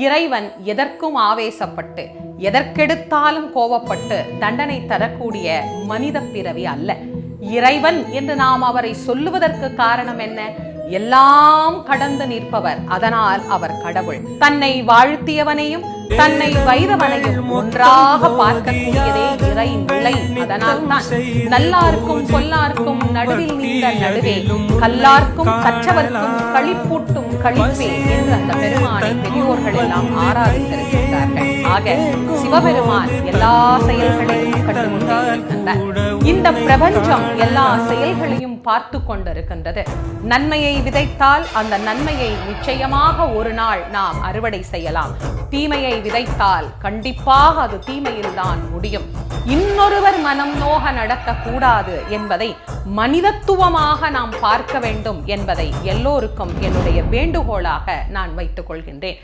இறைவன் எதற்கும் ஆவேசப்பட்டு எதற்கெடுத்தாலும் கோபப்பட்டு தண்டனை தரக்கூடிய மனித பிறவி அல்ல. இறைவன் என்று நாம் அவரை சொல்லுவதற்கு காரணம் என்ன? எல்லாம் கடந்து நிற்பவர், அதனால் அவர் கடவுள். தன்னை வாழ்த்தியவனையும் தன்னை வைரவனையும் ஒன்றாக பார்க்கக்கூடியதே இறை நிலை. அதனால் தான் நல்லார்க்கும் பொல்லார்க்கும் நடுவில் நின்ற நடுவே, கல்லார்க்கும் கற்றவர்க்கும் களிப்பூட்டும் களிப்பே என்று அந்த பெருமானை பெரியோர்கள் எல்லாம் ஆராதித்திருக்கின்றார்கள். ஆக சிவபெருமான் எல்லா செயல்களையும் கண்டுகொண்டிருக்கின்றார். இந்த பிரபஞ்சம் எல்லா செயல்களையும் பார்த்து கொண்டிருக்கின்றது. நன்மையை விதைத்தால் அந்த நன்மையை நிச்சயமாக ஒரு நாள் நாம் அறுவடை செய்யலாம். தீமையை விதைத்தால் கண்டிப்பாக அது தீமையில் தான் முடியும். இன்னொருவர் மனம் நோக நடக்கக்கூடாது என்பதை மனிதத்துவமாக நாம் பார்க்க வேண்டும் என்பதை எல்லோருக்கும் என்னுடைய வேண்டுகோளாக நான் வைத்துக் கொள்கின்றேன்.